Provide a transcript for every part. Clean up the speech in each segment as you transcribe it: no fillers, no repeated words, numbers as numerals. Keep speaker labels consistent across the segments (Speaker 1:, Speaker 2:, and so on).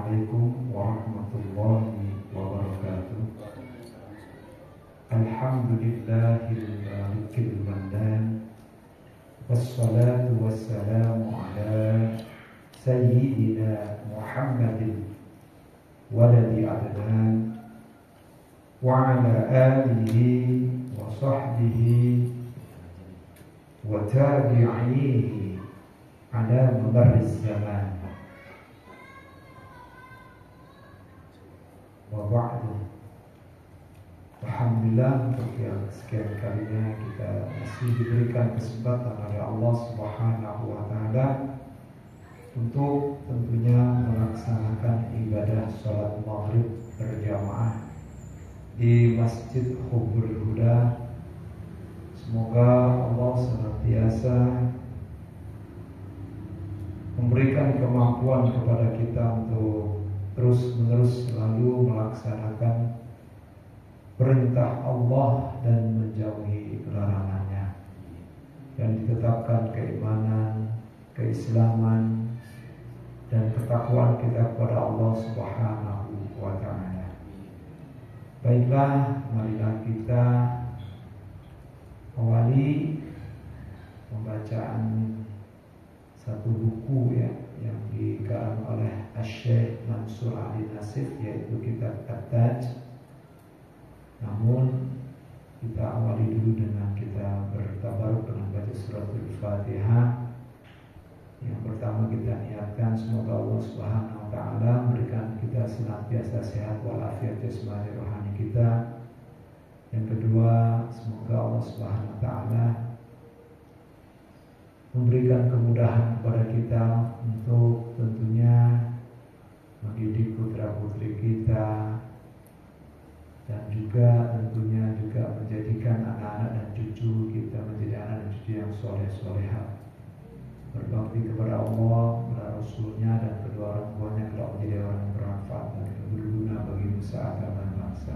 Speaker 1: Assalamualaikum warahmatullahi wabarakatuh. Alhamdulillahil malikil mannan, wassalatu wassalamu ala sayyidina Muhammadin waladi adnan wa ala alihi wa sahbihi wa tabi'ihi ala mabarriz zaman. Wa ba'du. Alhamdulillah, untuk yang sekian kalinya kita masih diberikan kesempatan oleh Allah Subhanahu wa taala untuk tentunya melaksanakan ibadah salat maghrib berjamaah di Masjid Hubbul Huda. Semoga Allah senantiasa memberikan kemampuan kepada kita untuk terus-menerus selalu melaksanakan perintah Allah dan menjauhi larangannya, dan ditetapkan keimanan, keislaman, dan ketakwaan kita kepada Allah Subhanahu wa taala. Baiklah, marilah kita awali pembacaan satu buku yang dikarang oleh Syekh Mansur Ali Nasif, yaitu kitab At-Taj. Namun kita awali dulu dengan kita bertabaruk dengan baca suratul Fatihah. Yang pertama kita niatkan semoga Allah Subhanahu wa taala memberikan kita senantiasa sehat walafiat jasmani rohani kita. Yang kedua, semoga Allah Subhanahu wa taala memberikan kemudahan kepada kita untuk tentunya mendidik putra-putri kita, dan juga tentunya menjadikan anak-anak dan cucu kita menjadi anak dan cucu yang soleh-solehah, berbakti kepada Allah, kepada Rasulnya, dan kedua orang tuanya, kelak menjadi orang yang bermanfaat dan berguna bagi nusa, agama, dan bangsa.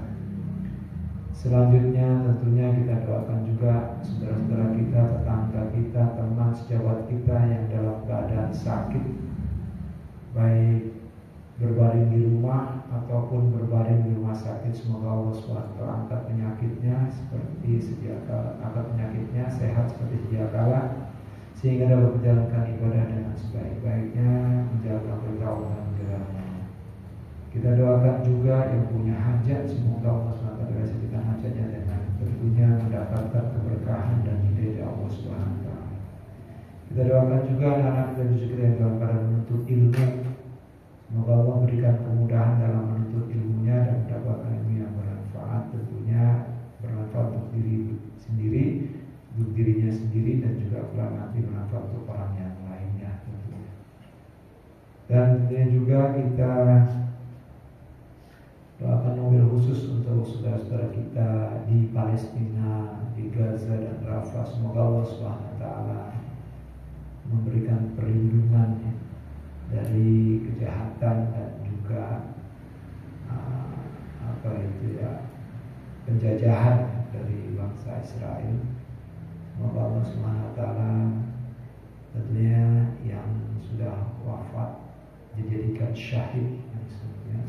Speaker 1: Selanjutnya tentunya kita doakan juga saudara-saudara kita, tetangga kita, teman sejawat kita yang dalam keadaan sakit, baik berbaring di rumah ataupun berbaring di rumah sakit. Semoga Allah SWT angkat penyakitnya seperti sedia kala, angkat penyakitnya sehat seperti sedia kala, sehingga dapat menjalankan ibadah dengan sebaik-baiknya, menjalankan perintah Allah dan menjalankannya. Kita doakan juga yang punya hajat, semoga Allah SWT berhasilkan hajatnya dengan tentunya mendapatkan keberkahan dan hidayah dari Allah SWT. Kita doakan juga anak-anak dan cucu kita yang dalam keadaan menuntut ilmu, semoga Allah berikan kemudahan dalam menuntut ilmunya dan mendapatkan ilmu yang bermanfaat, tentunya bermanfaat untuk diri sendiri, untuk dirinya sendiri, dan juga kelak nanti bermanfaat untuk orang yang lainnya tentunya. Dan tentunya juga kita doakan mobil khusus untuk saudara-saudara kita di Palestina, di Gaza dan Rafah. Semoga Allah Subhanahu wa taala memberikan perlindungan dari kejahatan dan juga penjajahan dari bangsa Israel. Semoga Allah Subhanahu wa taala tentunya yang sudah wafat dijadikan syahid,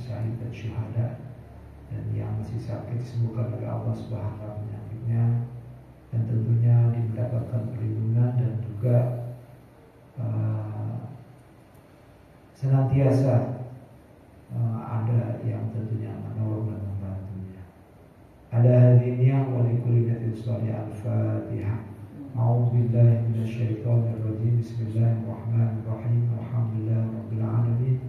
Speaker 1: syahid dan syuhada, dan yang masih sakit disembuhkan oleh Allah Subhanahu wa taala penyakitnya, dan tentunya mendapatkan perlindungan dan juga senantiasa ada yang tentunya menolong dan membantunya. Ada hadinnya wa likulli natin sholih al-Fatihah. A'udzubillahi minasyaitonir rajim. Bismillahirrahmanirrahim. Alhamdulillahirabbil alamin.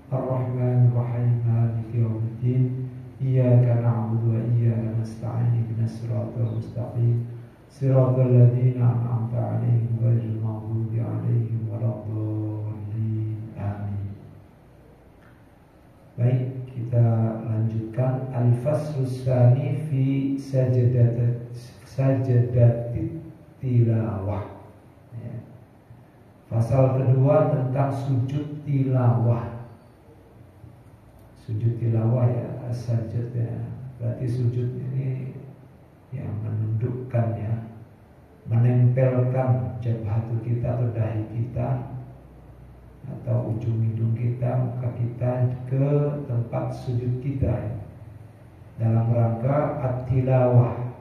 Speaker 1: Arrahmanir rahim. Maliki yaumiddin. Iyyaka na'budu wa iyyaka nasta'in. Ihdinas siratal mustaqim. Siratal ladzina an'amta 'alaihim ghairil maghdubi 'alaihim waladdallin. Amin. Baik, kita lanjutkan al-faslus tsani fi sajdatit tilawah. Ya. Pasal kedua tentang sujud tilawah. Sujud tilawah ya, sajud ya. Berarti sujud ini yang menundukkan ya, menempelkan jabhatu kita atau dahi kita atau ujung hidung kita, muka kita ke ke tempat sujud kita ya, dalam rangka at-tilawah.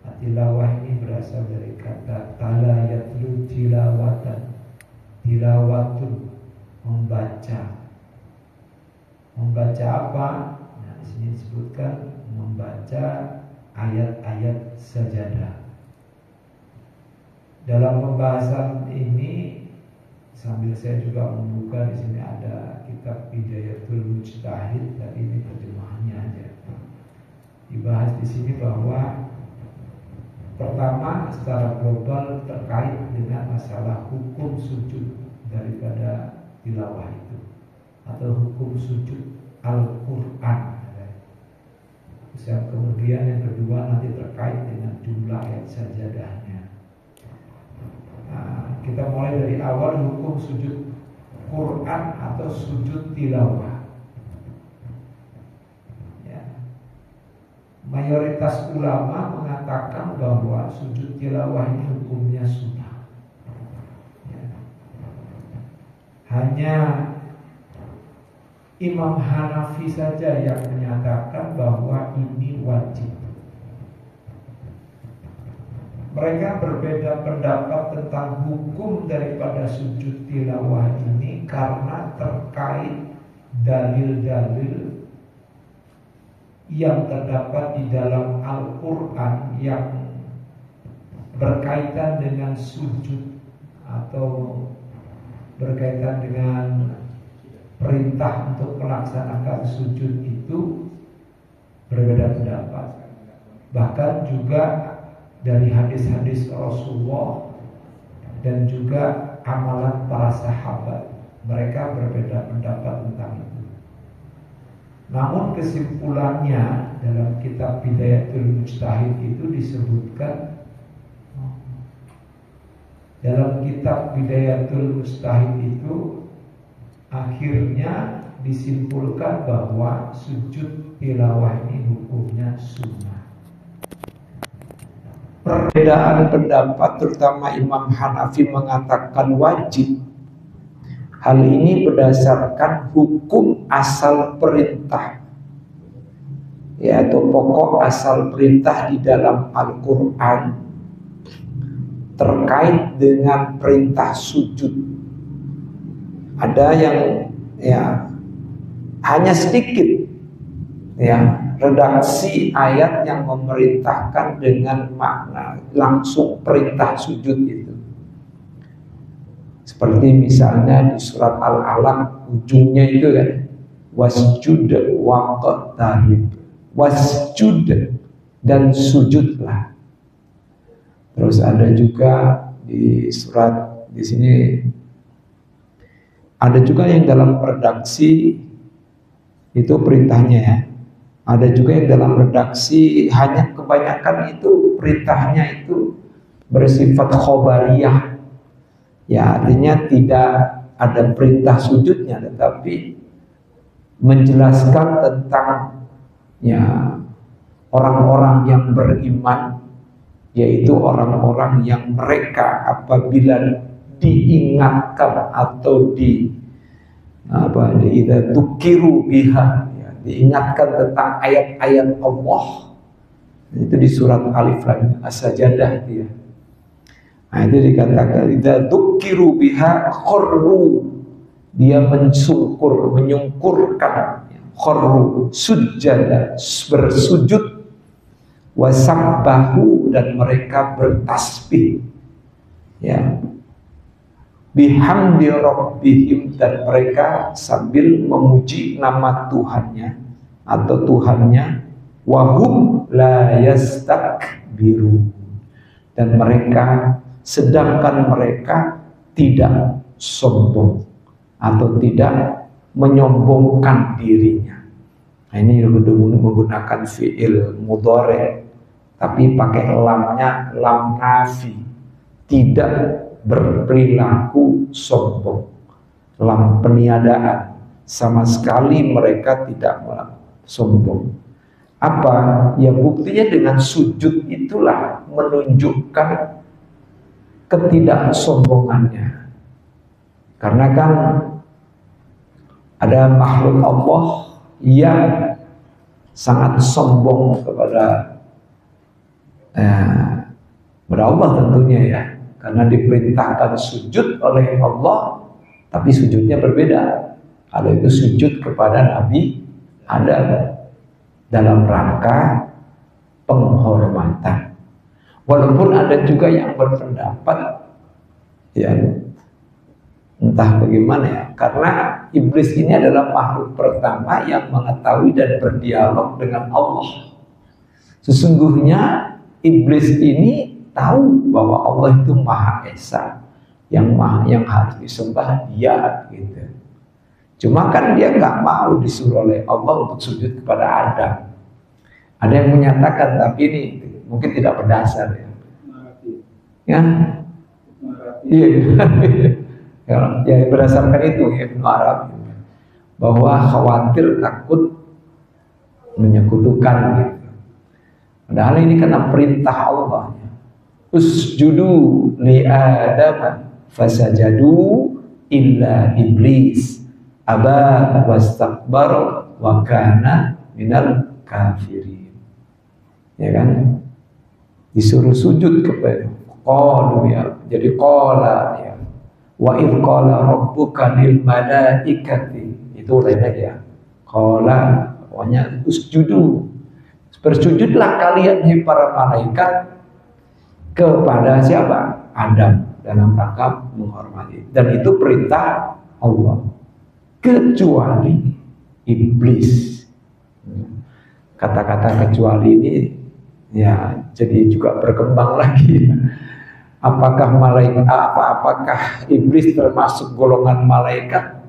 Speaker 1: At-tilawah ini berasal dari kata tala yatlu tilawatan, tilawatun, membaca. Membaca apa? Nah, di sini disebutkan membaca ayat-ayat sajadah. Dalam pembahasan ini sambil saya juga membuka, di sini ada kitab Bidayatul Mujtahid, tapi ini terjemahannya aja. Dibahas di sini bahwa pertama secara global terkait dengan masalah hukum sujud daripada tilawah itu, atau hukum sujud Al-Quran. Yang kemudian yang kedua nanti terkait dengan jumlah ayat sajadahnya. Nah, kita mulai dari awal hukum sujud Quran atau sujud tilawah. Ya. Mayoritas ulama mengatakan bahwa sujud tilawah ini hukumnya sunnah. Ya. Hanya Imam Hanafi saja yang menyatakan bahwa ini wajib. Mereka berbeda pendapat tentang hukum daripada sujud tilawah ini karena terkait dalil-dalil yang terdapat di dalam Al-Quran yang berkaitan dengan sujud atau berkaitan dengan perintah untuk melaksanakan sujud itu berbeda pendapat. Bahkan juga dari hadis-hadis Rasulullah dan juga amalan para sahabat, mereka berbeda pendapat tentang itu. Namun kesimpulannya dalam kitab Bidayatul Mujtahid itu disebutkan, dalam kitab Bidayatul Mujtahid itu akhirnya disimpulkan bahwa sujud tilawah ini hukumnya sunnah. Perbedaan pendapat terutama Imam Hanafi mengatakan wajib. Hal ini berdasarkan hukum asal perintah, yaitu pokok asal perintah di dalam Al-Quran terkait dengan perintah sujud. Ada yang hanya sedikit redaksi ayat yang memerintahkan dengan makna langsung perintah sujud itu. Seperti misalnya di surat Al-Alaq ujungnya itu kan, wasjud waqtarib, wasjud dan sujudlah. Terus ada juga di surat di sini ada juga yang dalam redaksi itu perintahnya ya. Ada juga yang dalam redaksi hanya kebanyakan itu perintahnya itu bersifat khobariyah. Ya, artinya tidak ada perintah sujudnya, tetapi menjelaskan tentang orang-orang yang beriman, yaitu orang-orang yang mereka apabila diingatkan atau tukiru biha, diingatkan tentang ayat-ayat Allah, itu di surat Alif Lam As-Sajadah itu ya. Nah, itu dikatakan idza tukiru biha kharru, dia menyungkurkan, kharru sujada, bersujud, wasabbahu dan mereka bertasbih ya, bihamdi rabbihim, dan mereka sambil memuji nama Tuhannya atau Tuhannya, wahum la yastakbiru, dan mereka sedangkan mereka tidak sombong atau tidak menyombongkan dirinya. Nah, ini menggunakan fi'il mudhari tapi pakai lamnya lam nafi, tidak berperilaku sombong, lam peniadaan, sama sekali mereka tidak sombong. Apa? Ya buktinya dengan sujud itulah menunjukkan ketidaksombongannya. Karena kan
Speaker 2: Ada makhluk Allah yang sangat sombong kepada Allah tentunya ya, karena diperintahkan sujud oleh Allah, tapi sujudnya berbeda. Kalau itu sujud kepada Nabi Adam dalam rangka penghormatan. Walaupun ada juga yang berpendapat ya entah bagaimana ya, karena iblis ini adalah makhluk pertama yang mengetahui dan berdialog dengan Allah. Sesungguhnya iblis ini tahu bahwa Allah itu Maha Esa, yang harus disembah Dia gitu. Cuma kan dia nggak mau disuruh oleh Allah untuk sujud kepada Adam. Ada yang menyatakan, tapi ini mungkin tidak berdasar ya. Ya, iya. Ya berdasarkan itu Ibnu Arabi, bahwa khawatir takut menyekutukan gitu. Padahal ini karena perintah Allah. Usjudu li Adam fasajadu illa iblis aba wastakbar wa kana minal kafirin. Ya kan? Disuruh sujud kepada qalu ya. Jadi qala ya. Wa idh qala rabbuka lil malaikati, itu lain lagi ya. Qala, pokoknya usjudu, bersujudlah kalian hai para malaikat kepada siapa? Adam, dalam rangka menghormati. Dan itu perintah Allah, kecuali iblis. Kata-kata kecuali ini ya jadi juga berkembang lagi. Apakah iblis termasuk golongan malaikat?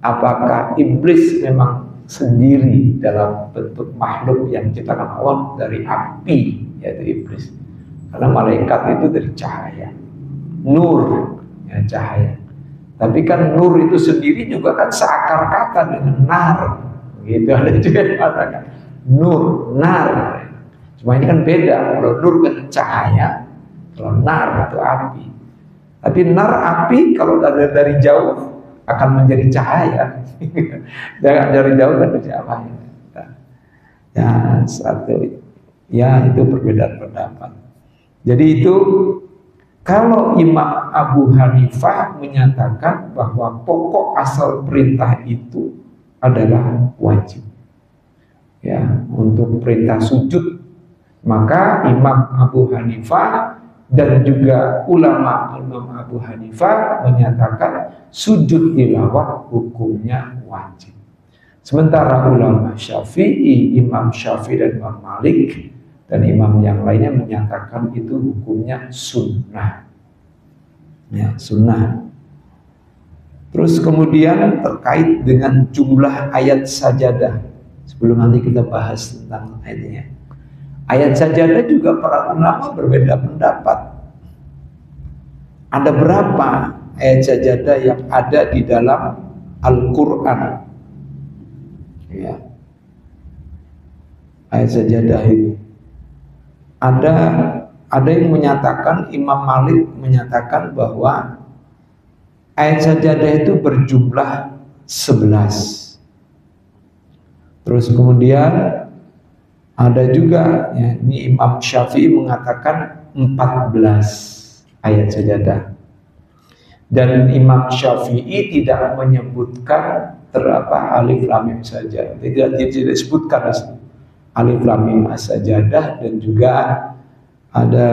Speaker 2: Apakah iblis memang sendiri dalam bentuk makhluk yang diciptakan Allah dari api, yaitu iblis? Karena malaikat itu dari cahaya, nur, ya, cahaya. Tapi kan nur itu sendiri juga kan seakar kata dengan nar, gitu. Ada juga yang mengatakan nur, nar. Cuma ini kan beda. Kalau nur kan cahaya, kalau nar itu api. Tapi nar api kalau dari jauh akan menjadi cahaya. Dari jauh kan menjadi cahaya. Ya satu, ya itu perbedaan pendapat. Jadi itu kalau Imam Abu Hanifah menyatakan bahwa pokok asal perintah itu adalah wajib. Ya, untuk perintah sujud, maka Imam Abu Hanifah dan juga ulama Imam Abu Hanifah menyatakan sujud tilawah hukumnya wajib. Sementara ulama Syafi'i, Imam Syafi'i dan Imam Malik dan imam yang lainnya menyatakan itu hukumnya sunnah. Ya, sunnah. Terus kemudian terkait dengan jumlah ayat sajadah. Sebelum nanti kita bahas tentang ayatnya. Ayat sajadah juga para ulama berbeda pendapat. Ada berapa ayat sajadah yang ada di dalam Al-Quran? Ya. Ayat sajadah ini. Ada yang menyatakan, Imam Malik menyatakan bahwa ayat sajadah itu berjumlah 11. Terus kemudian ada juga ya, ini Imam Syafi'i mengatakan 14 ayat sajadah. Dan Imam Syafi'i tidak menyebutkan alif lam mim saja. Tidak disebutkan alif lam mim as-sajadah, dan juga ada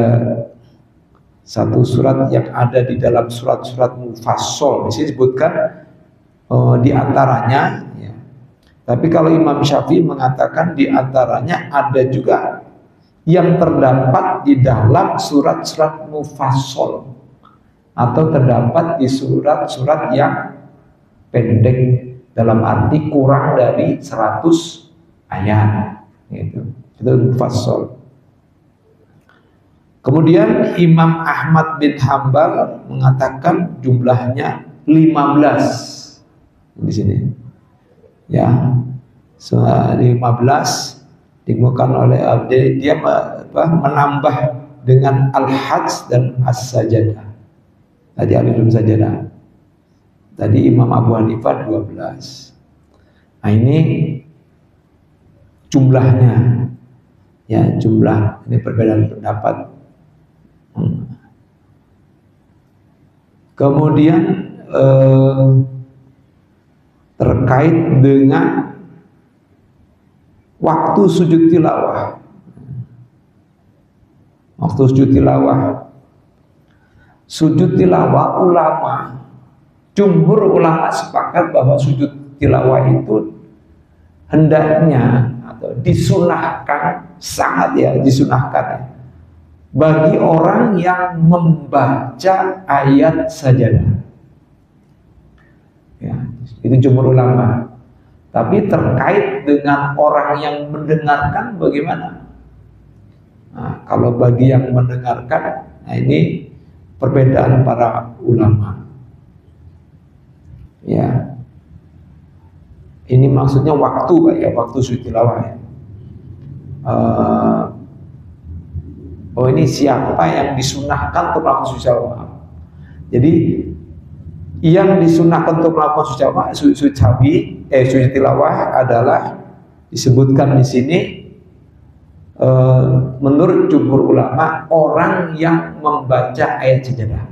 Speaker 2: satu surat yang ada di dalam surat-surat mufassal disebutkan di antaranya ya. Tapi kalau Imam Syafi'i mengatakan di antaranya ada juga yang terdapat di dalam surat-surat mufassal atau terdapat di surat-surat yang pendek, dalam arti kurang dari 100 ayat gitu. Itu mufassal. Kemudian Imam Ahmad bin Hambal mengatakan jumlahnya 15 di sini. Ya, 15 dikemukakan oleh dia menambah dengan al-hajj dan as-sajadah. Tadi alif lam sajadah. Tadi Imam Abu Hanifah 12. Nah ini jumlahnya, ya jumlah ini perbedaan pendapat. Kemudian terkait dengan waktu sujud tilawah. Waktu sujud tilawah. Sujud tilawah ulama, jumhur ulama sepakat bahwa sujud tilawah itu hendaknya atau disunahkan, sangat ya disunahkan bagi orang yang membaca ayat sajadah. Ya, itu jumhur ulama. Tapi terkait dengan orang yang mendengarkan bagaimana? Nah, kalau bagi yang mendengarkan, nah ini perbedaan para ulama. Ya, ini maksudnya waktu, ya, waktu sujud tilawah. Ya. Oh ini siapa yang disunahkan untuk melakukan sujud tilawah? Jadi yang disunahkan untuk melakukan sujud tilawah adalah disebutkan di sini menurut jumhur ulama orang yang membaca ayat sajadah.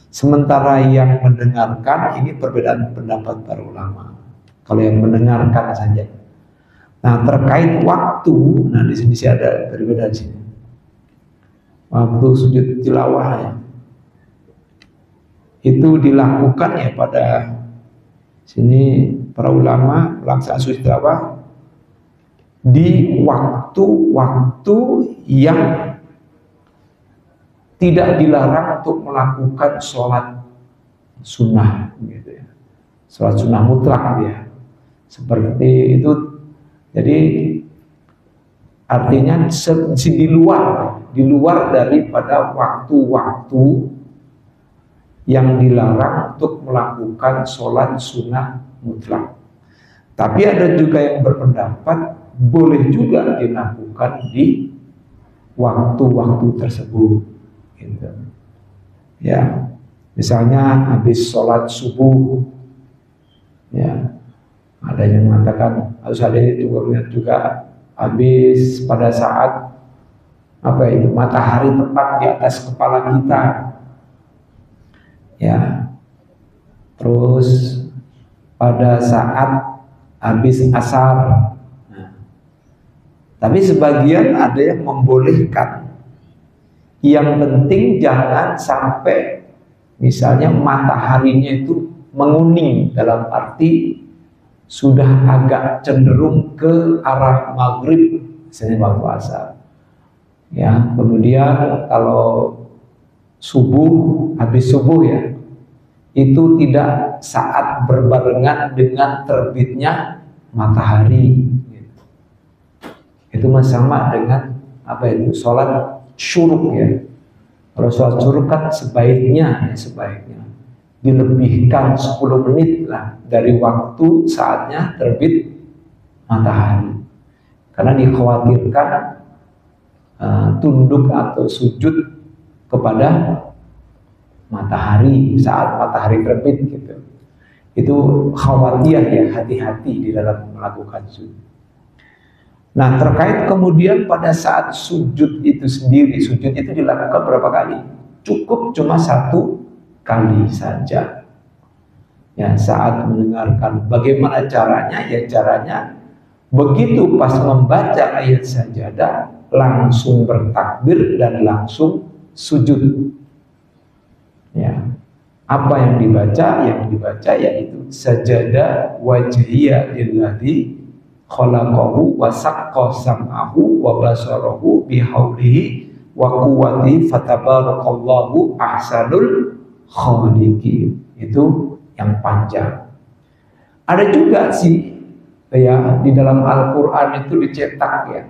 Speaker 2: Sementara yang mendengarkan ini perbedaan pendapat para ulama. Kalau yang mendengarkan saja. Nah terkait waktu, nah di sini ada perbedaan sini. Waktu sujud tilawah ya, itu dilakukan ya pada sini para ulama melaksanakan sujud tilawah di waktu-waktu yang tidak dilarang untuk melakukan sholat sunnah, gitu ya. Sholat sunnah mutlak ya, seperti itu. Jadi artinya di luar daripada waktu-waktu yang dilarang untuk melakukan sholat sunnah mutlak. Tapi ada juga yang berpendapat boleh juga dilakukan di waktu-waktu tersebut, gitu. Ya, misalnya habis sholat subuh, ya, ada yang mengatakan harus ada juga habis pada saat apa itu matahari tepat di atas kepala kita, ya, terus pada saat habis asar. Tapi sebagian ada yang membolehkan. Yang penting jangan sampai misalnya mataharinya itu menguning, dalam arti sudah agak cenderung ke arah maghrib, misalnya waktu asar. Ya, kemudian kalau subuh, habis subuh ya, itu tidak saat berbarengan dengan terbitnya matahari. Itu sama dengan apa itu sholat syuruk ya. Kalau sholat syuruk kan sebaiknya dilebihkan 10 menit lah dari waktu saatnya terbit matahari, karena dikhawatirkan tunduk atau sujud kepada matahari saat matahari terbit gitu. Itu khawatir ya, hati-hati di dalam melakukan sujud. Nah terkait kemudian pada saat sujud itu sendiri, sujud itu dilakukan berapa kali? Cukup cuma 1 kali saja. Ya, saat mendengarkan. Bagaimana caranya? Ya caranya begitu pas membaca ayat sajadah langsung bertakbir dan langsung sujud. Ya, apa yang dibaca? Yang dibaca yaitu sajadah wajhiyya lillazi khalaqahu wa saqqa sam'ahu wa basarahu bihaulihi wa quwwati fatabarakallahu ahsanul khaliqin. Itu yang panjang. Ada juga sih ya di dalam Al-Qur'an itu dicetak ya,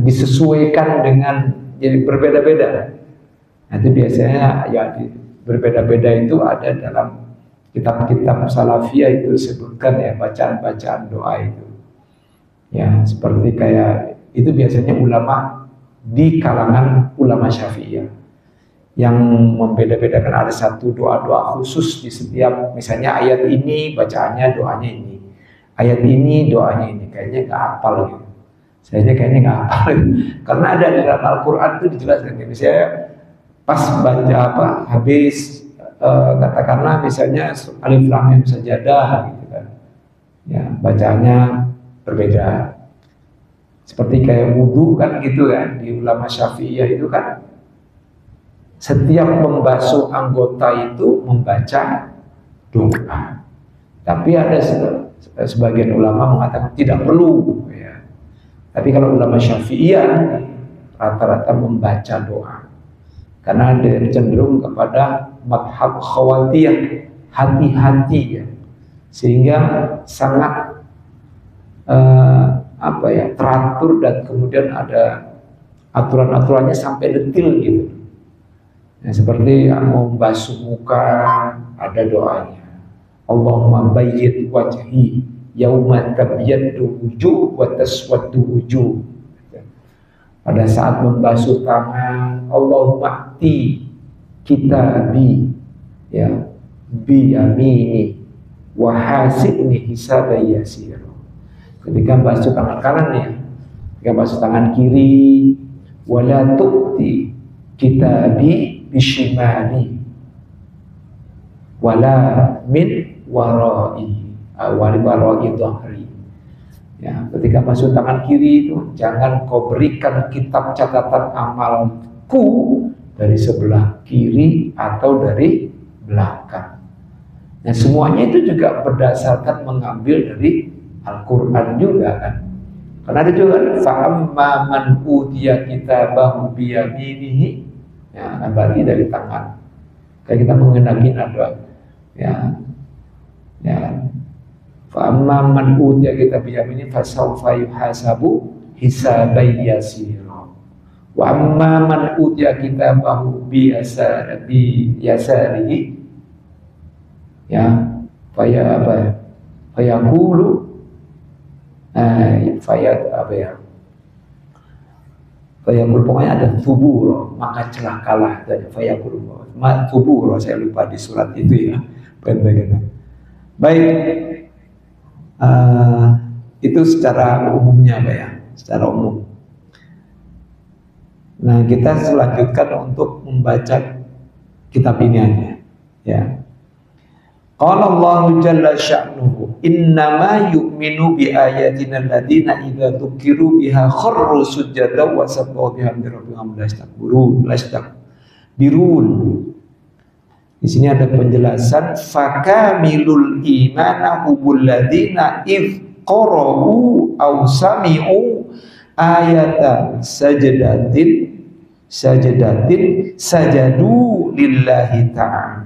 Speaker 2: disesuaikan dengan, jadi berbeda-beda. Nah, itu biasanya ya berbeda-beda itu ada dalam kitab-kitab salafiyah, itu disebutkan ya bacaan-bacaan doa itu. Ya, seperti kayak itu biasanya ulama di kalangan ulama Syafi'iyah yang membeda-bedakan, ada satu doa-doa khusus di setiap, misalnya ayat ini bacaannya doanya ini, ayat ini, doanya ini, kayaknya nggak hafal gitu. Saya kayaknya nggak hafal karena ada di dalam Al-Quran itu dijelaskan. Misalnya pas baca apa habis katakanlah misalnya alif lam mim sajadah gitu kan, ya bacanya berbeda. Seperti kayak wudhu kan gitu kan, di ulama Syafi'iyah itu kan setiap membasuh anggota itu membaca doa. Tapi ada sebagian ulama mengatakan tidak perlu. Ya. Tapi kalau ulama Syafi'iyah rata-rata membaca doa. Karena dia cenderung kepada madhab khawatiyah, hati-hati ya. Sehingga sangat teratur dan kemudian ada aturan-aturannya sampai detil gitu. Ya, seperti mau membasuh muka ada doanya. Allahumma bayyid wajhi yauma tabyaddu wujuh wa taswaddu wujuh. Pada saat membasuh tangan, Allahumma ati kitabi ya bi yamini wa hasibni hisaban yasir. Ketika basuh tangan kanan ya, ketika basuh tangan kiri, wala tu'ti kitabi bishimali wala min warai dhahri. Ya, ketika basuh tangan kiri itu jangan kau berikan kitab catatan amalku dari sebelah kiri atau dari belakang. Nah, semuanya itu juga berdasarkan mengambil dari Al-Quran juga kan. Karena ada juga fa'amma man utiya kitabahu biyaminihi, ya kan bagi dari tangan. Kayak kita mengenaki ada ya fa'amma man utiya kitabahu biyaminihi fasawfa yuhasabu hisaban yasira. Wa amma man utiya kitabahu biyasarihi ya fayaqulu fayaqul pokoknya ada tubur maka celakalah dan fayaqul tubur, saya lupa di surat itu ya. Baik, itu secara umumnya secara umum. Nah, kita selanjutkan untuk membaca kitab ini aja ya. Qala Allahu jalla sya'nuhu innama yu'minu bi ayatina alladziina idza dzukiru biha kharru sujadan wa sabbahu bihamdi rabbihim lastakbirun. Di sini ada penjelasan fakamilul imana humul ladzina idz qara'u aw sami'u ayatan sajadatin sajadu lillahi ta'ala.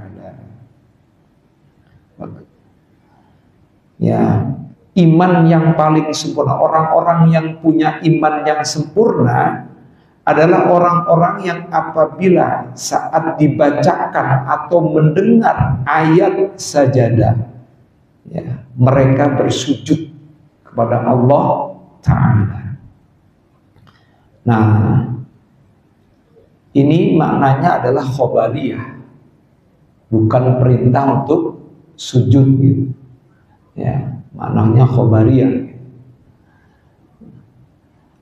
Speaker 2: Ya, iman yang paling sempurna, orang-orang yang punya iman yang sempurna adalah orang-orang yang apabila saat dibacakan atau mendengar ayat sajadah, ya, mereka bersujud kepada Allah Ta'ala. Nah, ini maknanya adalah khobariyah, bukan perintah untuk sujud gitu. Ya, maknanya khobariyah.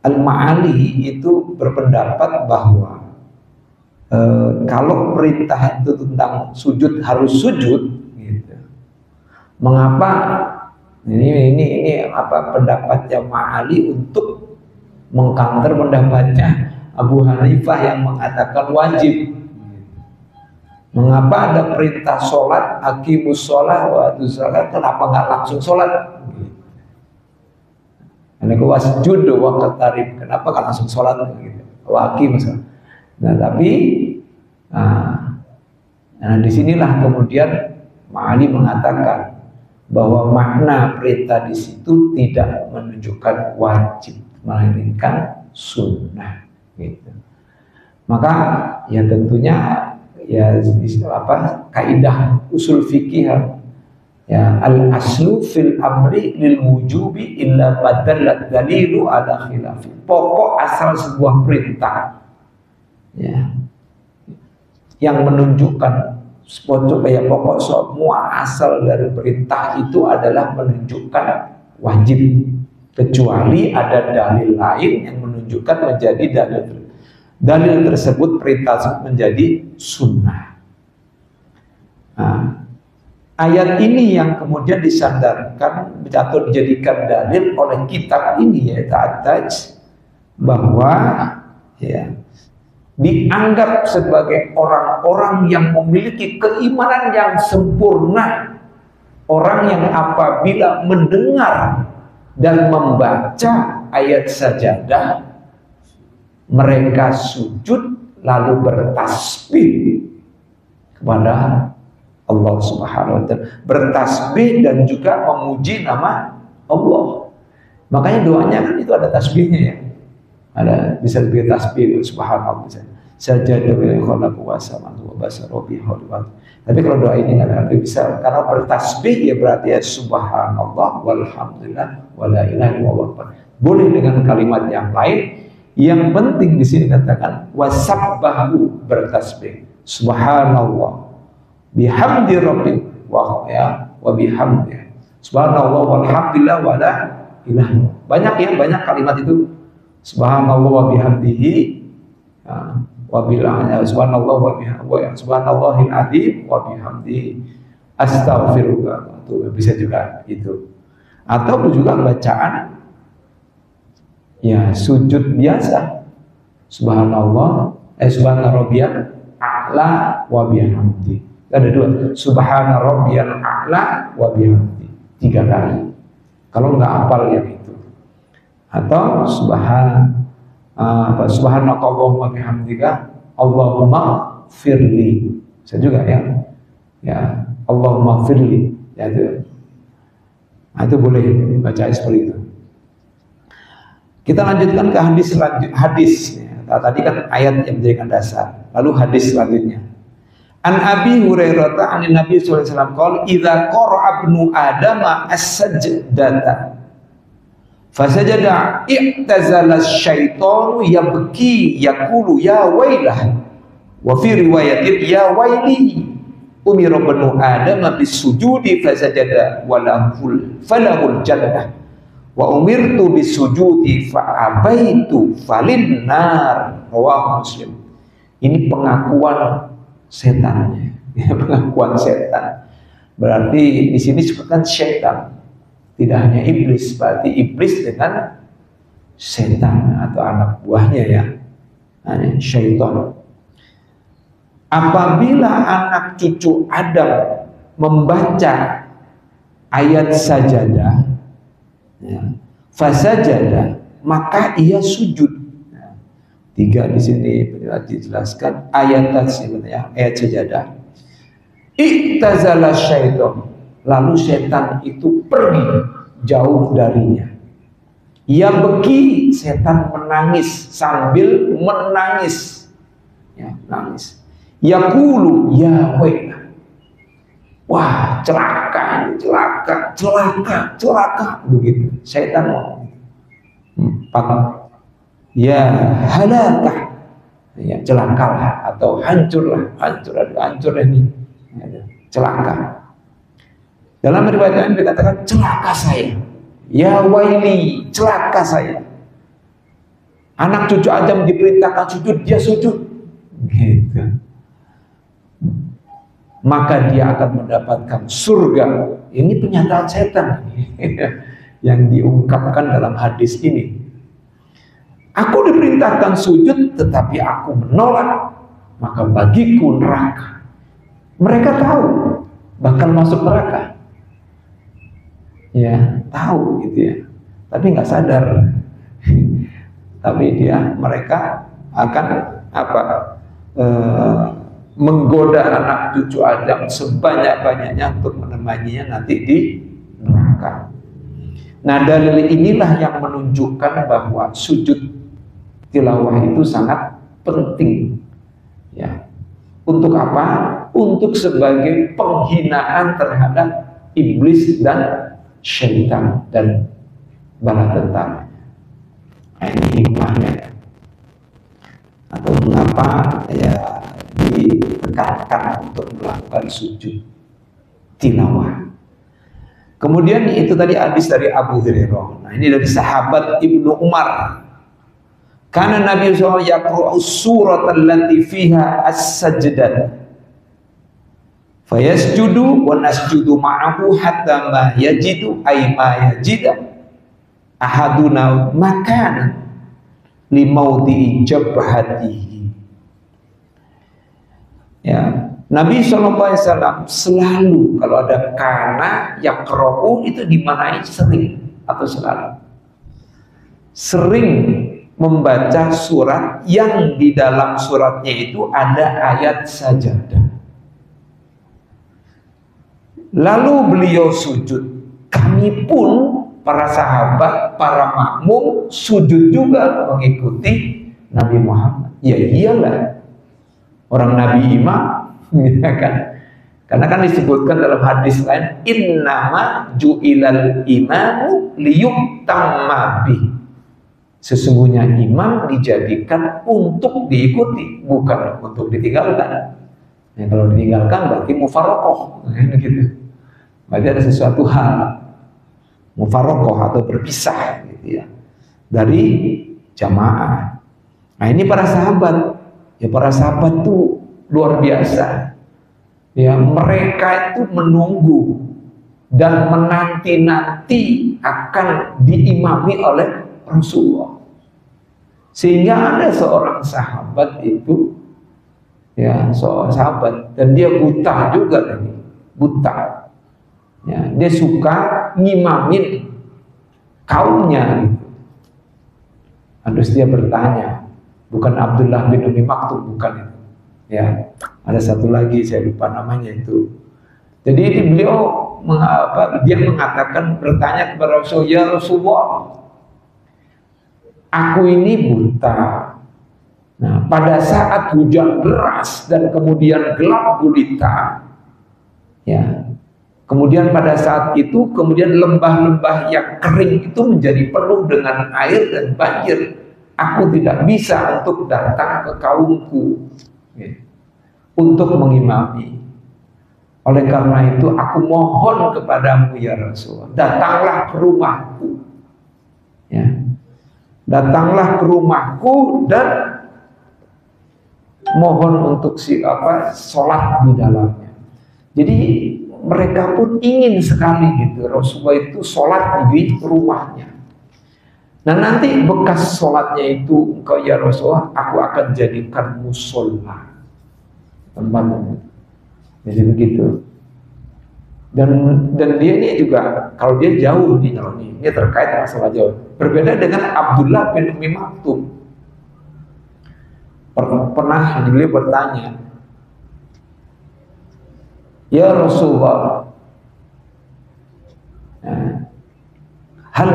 Speaker 2: Al-Ma'ali itu berpendapat bahwa kalau perintah itu tentang sujud harus sujud gitu. Mengapa ini pendapatnya Ma'ali untuk mengcounter pendapatnya Abu Hanifah yang mengatakan wajib. Mengapa ada perintah sholat, aqimus sholat wa atuz zakat, kenapa nggak langsung sholat? Karena wasjud wa qatarib, kenapa nggak langsung sholat? Wa aqimus sholat. Nah, tapi disinilah kemudian Ma'ali mengatakan bahwa makna perintah di situ tidak menunjukkan wajib, melainkan sunnah. Gitu. Maka ya tentunya ya kaidah usul fikih ya al aslu fil amri lil wujubi illa badalat dalilu ala khilafi. Pokok asal sebuah perintah ya yang menunjukkan pokok semua asal dari perintah itu adalah menunjukkan wajib, kecuali ada dalil lain yang menunjukkan menjadi dalil tersebut perintah tersebut menjadi sunnah. Nah, ayat ini yang kemudian disandarkan atau dijadikan dalil oleh kitab ini, yaitu At-Taj, bahwa ya dianggap sebagai orang-orang yang memiliki keimanan yang sempurna, orang yang apabila mendengar dan membaca ayat sajadah mereka sujud lalu bertasbih kepada Allah Subhanahu wa Ta'ala, bertasbih dan juga memuji nama Allah. Makanya doanya kan itu ada tasbihnya ya. Ada bisa lebih tasbih subhanallah, sajadah bil khalaq wa sama'u wa basara bi hawli. Tapi kalau doa ini nggak bisa, karena bertasbih ya berarti ya subhanallah walhamdulillah wala ilaha illallah. Boleh dengan kalimat yang lain. Yang penting di sini katakan wasabbahu, bertasbih subhanallah bihamdi rabbi wa bihamdi subhanallah walhamdulillah wala ilaha. Banyak ya, banyak kalimat itu. Subhanallah wa bihamdihi wa bihamdihi subhanallah wa bihamdihi subhanallahil adzim wa bihamdihi astaghfirullah. Itu bisa juga itu. Atau juga bacaan ya sujud biasa subhanallah subhana rabbiyal a'la wa bihamdihi. Ada dua, subhana rabbiyal a'la wa bihamdihi, 3 kali. Kalau nggak hafal yang itu. Atau subhanakallahumma bihamdika Allahumma firli. Saya juga ya Allahumma firli ya itu. Nah, itu boleh baca seperti itu. Kita lanjutkan ke hadis. Nah, tadi kan ayat yang menjadikan dasar. Lalu hadis selanjutnya. An Abi Hurairah an Nabi sallallahu alaihi wasallam qala idza qara'a ibnu adama as-sajdata fasajada i'tazala syaitanu yabki yaqulu ya wailah wa fi riwayatin ya waili umira ibnu adam bisujudi fasajada falahul jannah wa umirtu bisujudi fa abaitu falin nar, rawahu Muslim. Ini pengakuan setan ya, pengakuan setan. Berarti di sini disebutkan setan. Tidak hanya iblis, berarti iblis dengan setan atau anak buahnya ya, syaitan. Apabila anak cucu Adam membaca ayat sajadah, ya, fasajada, maka ia sujud. 3 di sini dijelaskan ayat sebenarnya ayat sajadah. I'tazala syaitan, lalu setan itu pergi jauh darinya. Ia beki, setan menangis sambil menangis, ya, nangis. Yaqulu ya wailah, wah celaka, begitu. Setan ngomong. 4. Ya halakah, ya celakalah atau hancur ini, celaka. Dalam riwayat lain dikatakan celaka saya, ya waili, celaka saya. Anak cucu Adam diperintahkan sujud, dia sujud, gitu. Maka dia akan mendapatkan surga. Ini pernyataan setan yang diungkapkan dalam hadis ini. Aku diperintahkan sujud, tetapi aku menolak, maka bagiku neraka. Mereka tahu bakal masuk neraka. Ya, tahu gitu ya. Tapi nggak sadar. Tapi mereka akan menggoda anak cucu Adam sebanyak-banyaknya untuk menemaninya nanti di neraka. Nah, dalil inilah yang menunjukkan bahwa sujud tilawah itu sangat penting. Ya. Untuk apa? Untuk sebagai penghinaan terhadap iblis dan syaitan dan bala tentara. Ini hikmahnya. Atau mengapa ya ditekankan untuk melakukan sujud tilawah. Kemudian itu tadi hadis dari Abu Hurairah. Nah, ini dari sahabat Ibnu Umar. Karena Nabi SAW yaqra'u surat allati fiha as-sajdah. Fayasjudu wa nasjudu ma'ahu hatta ma yajidu ay ma yajida ahaduna makana limaudi jabhatihi. Ya, Nabi SAW selalu kalau ada kana yaqra'u itu dimanai sering atau sering membaca surat yang di dalam suratnya itu ada ayat sajadah. Lalu beliau sujud. Kami pun para sahabat, para makmum sujud juga mengikuti Nabi Muhammad. Ya iyalah, orang Nabi imam, ya kan? Karena kan disebutkan dalam hadis lain, innama ju'ilal imamu liyutamma bih. Sesungguhnya imam dijadikan untuk diikuti, bukan untuk ditinggalkan. Ya, kalau ditinggalkan berarti mufarokoh, gitu. Berarti ada sesuatu hal mufarokoh atau berpisah, gitu ya, dari jamaah. Nah ini para sahabat, ya para sahabat tuh luar biasa. Ya mereka itu menunggu dan menanti-nanti akan diimami oleh Rasulullah. Sehingga ada seorang sahabat itu, ya seorang sahabat, dan dia buta juga lagi, buta. Ya, dia suka ngimamin kaumnya gitu. Terus dia bertanya, bukan Abdullah bin Umi Maktum, bukan itu. Ya, ada satu lagi saya lupa namanya itu. Jadi beliau dia mengatakan, bertanya kepada Rasulullah, ya Rasulullah, aku ini buta. Nah, pada saat hujan deras dan kemudian gelap gulita, ya, kemudian pada saat itu kemudian lembah-lembah yang kering itu menjadi penuh dengan air dan banjir. Aku tidak bisa untuk datang ke kaumku, ya, untuk mengimami. Oleh karena itu aku mohon kepadamu ya Rasulullah, datanglah ke rumahku, ya, datanglah ke rumahku dan mohon untuk sholat di dalamnya. Jadi mereka pun ingin sekali gitu Rasulullah itu sholat di rumahnya. Nah nanti bekas sholatnya itu engkau ya Rasulullah, aku akan jadikan musola, teman-teman. Jadi begitu. Dan dia ini juga kalau dia jauh nih, kalau ini terkait masalah jauh. Berbeda dengan Abdullah bin Umi Maktum. Pernah beliau bertanya, ya Rasulullah, hal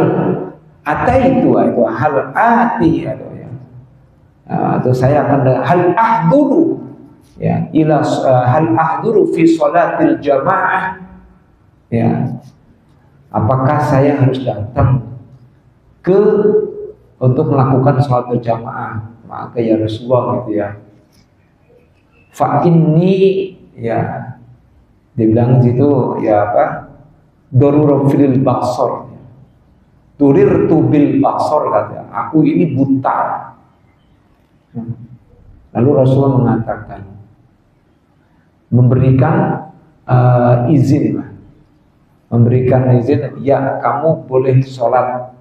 Speaker 2: ataitu itu hal ati atau saya akan hal ahduru, ya, ila hal ahduru fi sholatil jamaah, ya, apakah saya harus datang untuk melakukan sholat berjamaah? Maka ya Rasulullah gitu ya, fa inni, ya, dia bilang situ ya apa, darurah fil basar, turirtu bil basar, katanya, aku ini buta. Lalu Rasulullah mengatakan, memberikan izin, ya kamu boleh sholat,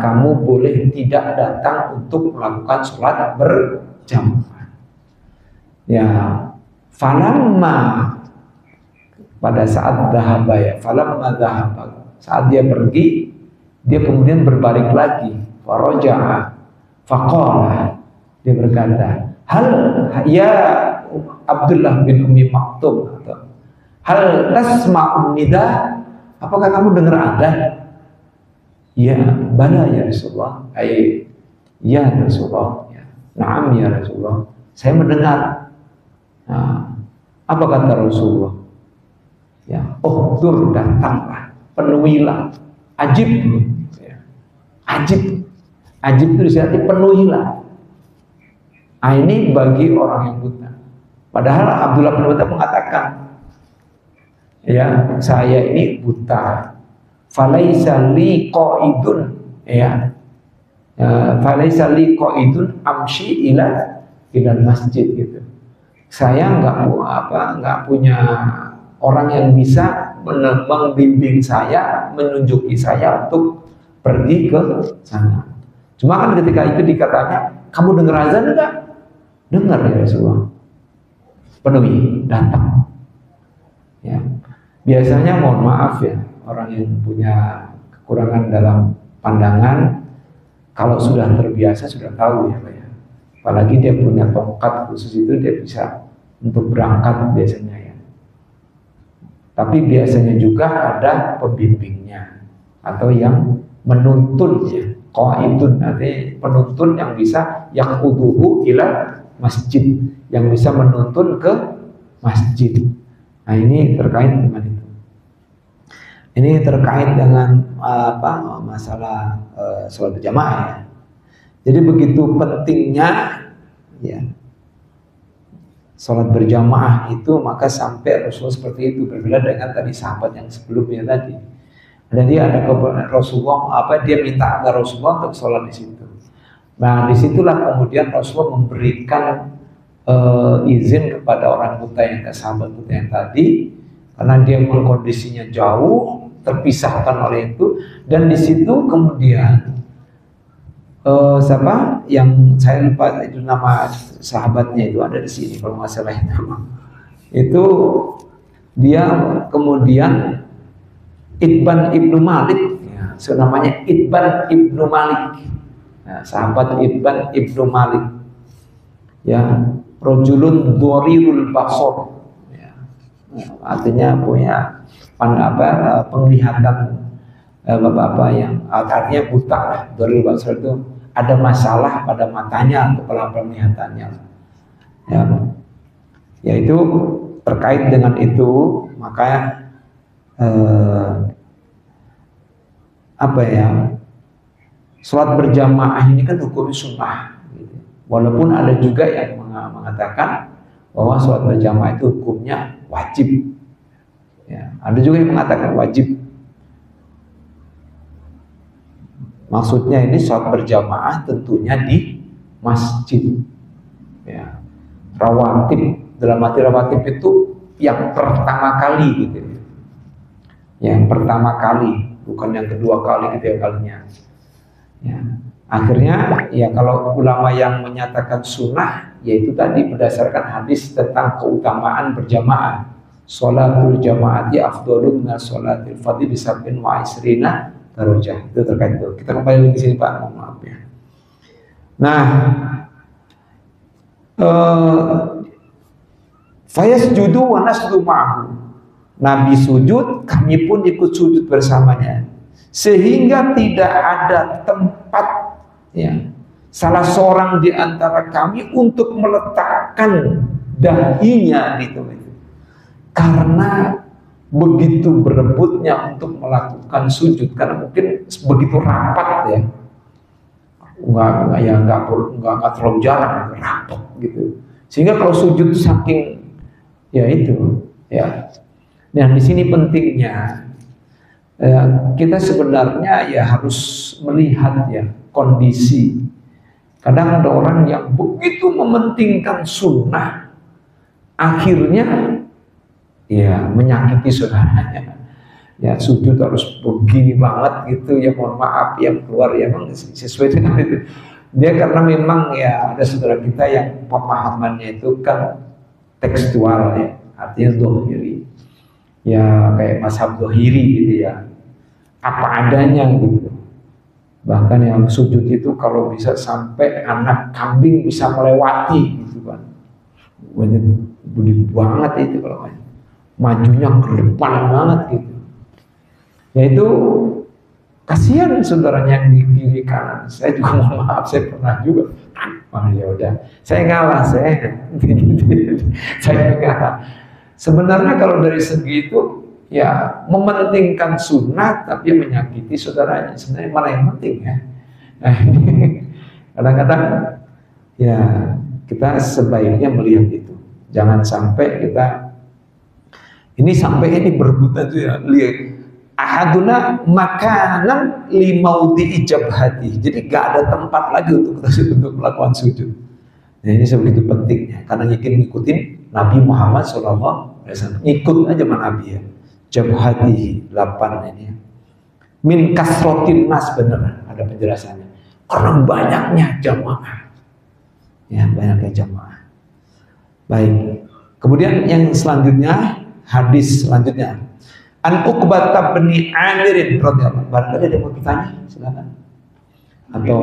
Speaker 2: kamu boleh tidak datang untuk melakukan sholat berjamaah. Ya, falamma, pada saat dhahaba, ya, falamma dhahaba, saat dia pergi, dia kemudian berbalik lagi, faraja'a faqala, dia berkata, hal ya Abdullah bin Umi Maktum, hal tasma'un nida, apakah kamu dengar adzan? Ya, bala ya Rasulullah. Ya Rasulullah. Ya. Naam ya Rasulullah. Saya mendengar. Nah, apa kata Rasulullah? Ya, tur datanglah, penuhilah, ajib. Ya. Ajib itu disebut penuhilah. Nah, ini bagi orang yang buta. Padahal Abdullah bin Maktum mengatakan, ya saya ini buta, falaisa li qaidun, ya, falaisa li qaidun amshi ila masjid gitu. Saya nggak punya orang yang bisa membimbing saya, menunjuki saya untuk pergi ke sana. Cuma kan ketika itu dikatakan, kamu dengar azan enggak? Dengar ya Rasulullah. Penuhi, datang. Ya. Biasanya mohon maaf ya, orang yang punya kekurangan dalam pandangan, kalau sudah terbiasa sudah tahu ya Pak ya. Apalagi dia punya tongkat khusus itu, dia bisa untuk berangkat biasanya ya. Tapi biasanya juga ada pembimbingnya atau yang menuntunnya. Qaidun artinya penuntun yang bisa yaquduhu ila masjid, yang bisa menuntun ke masjid. Nah ini terkait dengan itu. Ini terkait dengan masalah sholat berjamaah ya. Jadi begitu pentingnya ya sholat berjamaah itu, maka sampai Rasulullah seperti itu, berbeda dengan tadi sahabat yang sebelumnya tadi. Jadi ada Rasulullah dia minta agar Rasulullah untuk sholat di situ. Nah disitulah kemudian Rasulullah memberikan izin kepada orang buta yang sahabat buta yang tadi, karena dia kondisinya jauh, terpisahkan oleh itu, dan di situ kemudian siapa yang saya lupa itu nama sahabatnya, itu ada di sini kalau nggak salah itu dia kemudian Itban ibnu Malik, ya, namanya Itban ibnu Malik, ya, sahabat Itban ibnu Malik, ya, rojulun dorirul basor, ya, artinya punya penglihatan bapak-bapak yang artinya buta. Dorirul basor itu ada masalah pada matanya atau pada penglihatannya, ya, yaitu terkait dengan itu maka sholat berjamaah ini kan hukumnya sunnah gitu. Walaupun ada juga yang mengatakan bahwa sholat berjamaah itu hukumnya wajib ya, ada juga yang mengatakan wajib. Maksudnya ini sholat berjamaah tentunya di masjid ya. Rawatib, dalam arti rawatib itu yang pertama kali gitu, yang pertama kali, bukan yang kedua kali, ketiga kalinya. Ya. Akhirnya, ya kalau ulama yang menyatakan sunnah, yaitu tadi berdasarkan hadis tentang keutamaan berjamaah. Sholatul jamaati afdhalu min sholatil fardhi bi 27 darajah. Itu terkait itu. Kita kembali lagi ke sini Pak, mohon maaf ya. Nah, fayasjudu wa nasjudu ma'ahu. Nabi sujud, kami pun ikut sujud bersamanya, sehingga tidak ada tempat ya salah seorang di antara kami untuk meletakkan dahinya di itu, karena begitu berebutnya untuk melakukan sujud, karena mungkin begitu rapat ya, nggak terlalu jarang, rapat gitu, sehingga kalau sujud saking ya itu ya. Nah di sini pentingnya kita sebenarnya ya harus melihat ya kondisi. Kadang ada orang yang begitu mementingkan sunnah, akhirnya ya menyakiti saudaranya. Ya sujud harus begini banget gitu ya, mohon maaf yang keluar ya memang sesuai dengan itu. Dia karena memang ya ada saudara kita yang pemahamannya itu kan tekstual ya, artinya dohiri. Ya kayak mazhab Dohiri gitu ya, apa adanya gitu. Bahkan yang sujud itu kalau bisa sampai anak kambing bisa melewati gitu kan, budi banget itu kalau majunya ke depan banget gitu. Yaitu kasihan saudaranya yang di kiri kanan. Saya juga mohon maaf, saya pernah juga. Ya udah, saya ngalah, saya ngalah. Sebenarnya kalau dari segi itu ya mementingkan sunnah tapi menyakiti saudaranya, sebenarnya malah yang penting ya. Nah, kadang-kadang ya kita sebaiknya melihat itu, jangan sampai kita Ini sampai ini berebutan tuh ya. Lihat, ahaduna makanan limaudi ijabhati. Jadi gak ada tempat lagi untuk melakukan sujud. Nah, ini sebegitu pentingnya karena ingin ngikutin Nabi Muhammad SAW. Ikut aja sama Nabi ya. Jabhatihi 8 ini. Min kasrotin nas, bener ada penjelasannya. Karena banyaknya jamaah. Ya, banyaknya jamaah. Baik. Kemudian yang selanjutnya, hadis selanjutnya. An Uqbah bin Amir radhiyallahu. Barangkali ada yang mau ditanya, silakan. Atau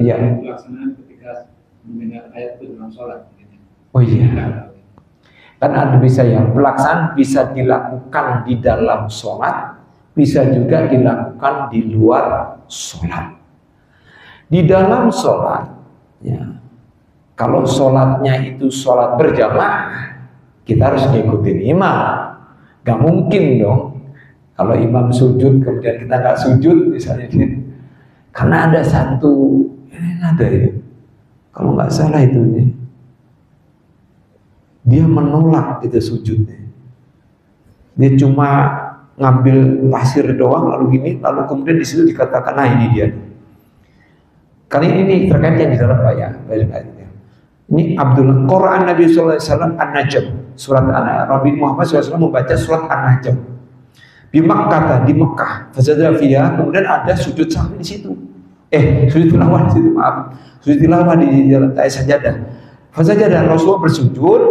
Speaker 2: iya.
Speaker 3: Pelaksanaan ketika mendengar ayat itu dalam sholat.
Speaker 2: Oh iya. Kan ada bisa ya, pelaksanaan bisa dilakukan di dalam sholat, bisa juga dilakukan di luar sholat. Di dalam sholat, ya, kalau sholatnya itu sholat berjamaah, kita harus ngikutin imam. Gak mungkin dong kalau imam sujud kemudian kita nggak sujud misalnya, karena ada satu ini ada ya, kalau nggak salah itu nih, dia menolak itu sujudnya. Dia cuma ngambil pasir doang lalu gini, lalu kemudian di situ dikatakan, nah ini dia. Kali ini terkait yang di dalam ayat. Ini Abdullah Quran Nabi sallallahu alaihi wasallam An-Najm, surat Nabi Muhammad SAW membaca surat An-Najm. Di Makkah, di Mekah, fasajada fiha, kemudian ada sujud sahwi di situ. Sujud tilawah di situ, maaf. Sujud tilawah di dalam ayat sajadah. Fasajada, Rasulullah bersujud,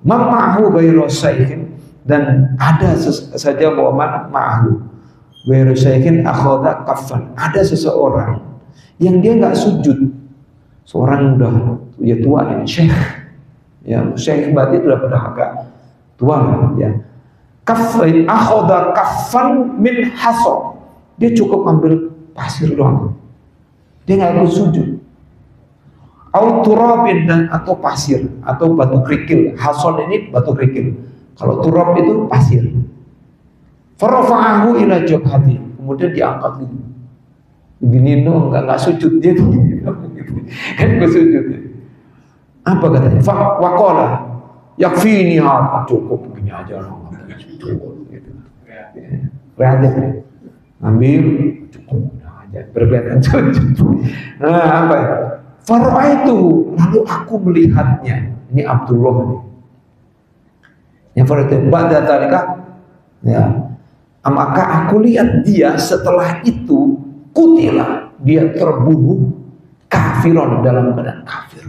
Speaker 2: ma'ahu ghairu syai'in, dan ada saja Muhammad ma'ahu ghairu syai'in akhadha kaffan. Ada seseorang yang dia nggak sujud. Seorang udah ya tua ini, syekh. Ya, syekh berarti sudah agak tua ya. Kaffan akhadha kaffan min hasab. Dia cukup ambil pasir doang. Dia nggak ikut sujud. Au turabin, dan atau pasir atau batu kerikil. Hason ini batu kerikil. Kalau turab itu pasir. Farafa'ahu ila jabhati. Kemudian diangkat gitu. Begini dong, nggak sujud dia tuh. Kan nggak sujud. Apa katanya? Waqala yakfini hada, cukup begini aja loh. Cukup gitu. Kreatif. Ambil cukup aja. Berkelihatan sujud. Nah, apa ya? Farah itu, lalu aku melihatnya. Ini Abdullah nih. Yang Farah itu pada tarika, ya. Maka aku lihat dia setelah itu kutilah, dia terbunuh kafiron, dalam keadaan kafir.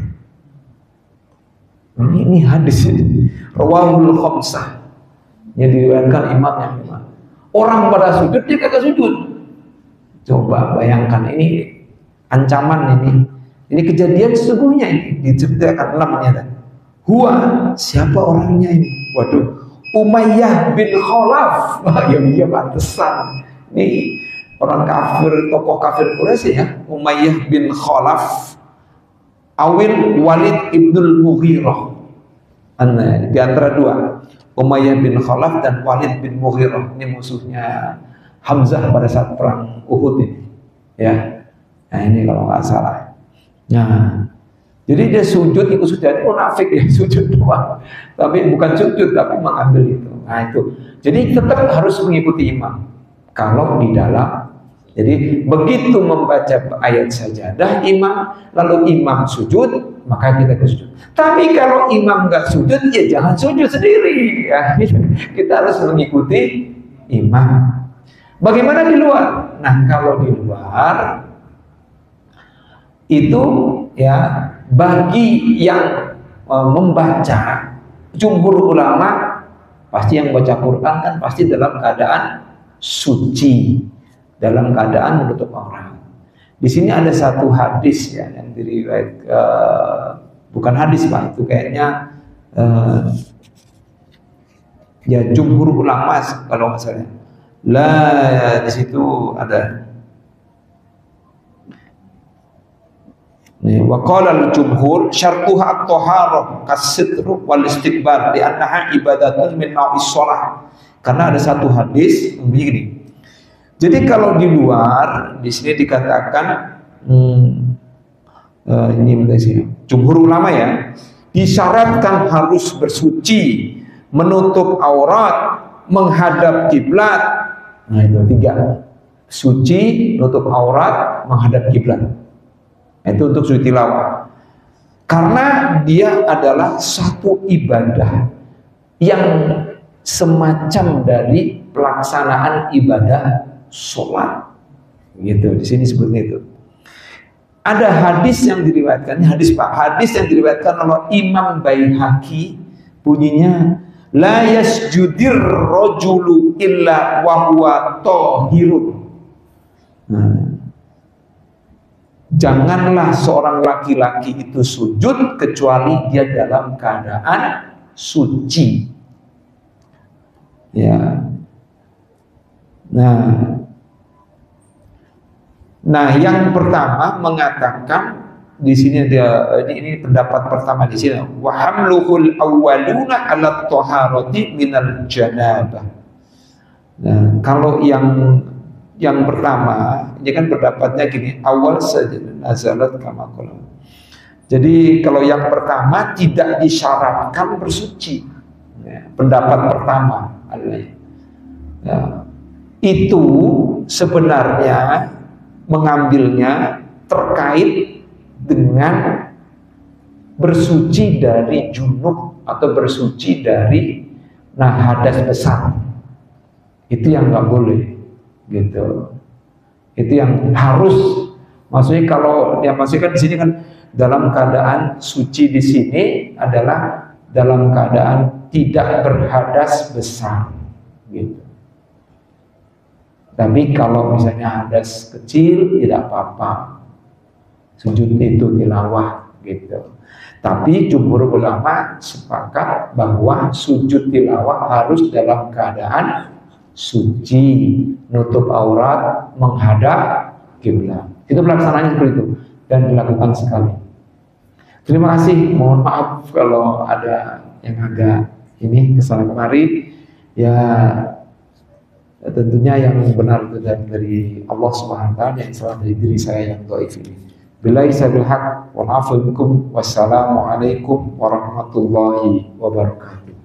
Speaker 2: Ini hadis ini. Rawahul khamsah. Yang diriwayatkan imamnya. Orang pada sujud dia kagak sujud. Coba bayangkan, ini ancaman ini. Ini kejadian sesungguhnya ini diceritakan namanya. Huwa, siapa orangnya ini? Waduh, Umayyah bin Khalaf. Wah, ya dia pantesan. Ini orang kafir, tokoh kafir Quraisy ya. Umayyah bin Khalaf. Awil Walid ibnul Mughirah. Di antara dua, Umayyah bin Khalaf dan Walid bin Mughirah. Ini musuhnya Hamzah pada saat perang Uhud ini. Ya, nah ini kalau nggak salah. Nah, jadi dia sujud, ikut sujud, itu munafik ya, sujud doang. Tapi bukan sujud, tapi mengambil itu. Nah itu. Jadi tetap harus mengikuti imam. Kalau di dalam, jadi begitu membaca ayat sajadah imam, lalu imam sujud, maka kita ke sujud. Tapi kalau imam nggak sujud, ya jangan sujud sendiri. Ya, kita harus mengikuti imam. Bagaimana di luar? Nah, kalau di luar itu ya bagi yang membaca, jumhur ulama pasti yang baca Quran kan pasti dalam keadaan suci, dalam keadaan menutup aurat. Di sini ada satu hadis ya yang diriwayat, bukan hadis Pak, itu kayaknya ya jumhur ulama kalau nggak salah. Lah di situ ada. Wa qala al-jumhur syartuha at-taharah kas-sitru wal istiqbal li annaha ibadatun min naw'is shalah. Karena ada satu hadis begini. Jadi kalau di luar di sini dikatakan ini sini jumhur ulama ya, disyaratkan harus bersuci menutup aurat, menghadap kiblat. Nah, itu 3. Suci, nutup aurat, menghadap kiblat. Itu untuk sujud tilawah. Karena dia adalah satu ibadah yang semacam dari pelaksanaan ibadah sholat. Gitu, di sini sebutnya itu. Ada hadis yang diriwayatkan, hadis yang diriwayatkan oleh Imam Baihaqi, bunyinya la yasjudir rajulu illa wa huwa tahirun. Janganlah seorang laki-laki itu sujud kecuali dia dalam keadaan suci. Ya. Nah, yang pertama mengatakan di sini ini pendapat pertama di sini, wa hamluhul awwaluna 'ala thaharati minal janabah. Nah, kalau yang pertama, ini kan pendapatnya gini, awal saja nazalat kama qala. Jadi kalau yang pertama tidak disyaratkan bersuci. Ya, pendapat pertama adalah ya, itu sebenarnya mengambilnya terkait dengan bersuci dari junub atau bersuci dari hadas besar. Itu yang nggak boleh, gitu. Itu yang harus, maksudnya kalau dia maksudkan di sini kan dalam keadaan suci di sini adalah dalam keadaan tidak berhadas besar, gitu. Tapi kalau misalnya hadas kecil tidak apa-apa, sujud itu tilawah, gitu. Tapi jumhur ulama sepakat bahwa sujud tilawah harus dalam keadaan suci, nutup aurat, menghadap kiblat. Itu pelaksanaannya seperti itu dan dilakukan sekali. Terima kasih. Mohon maaf kalau ada yang agak ini kesana kemari. Ya tentunya yang benar itu dari Allah Subhanahu wa taala, yang salah dari diri saya yang dhaif ini. Billahi sabil haq wal afu minkum wassalamu alaikum warahmatullahi wabarakatuh.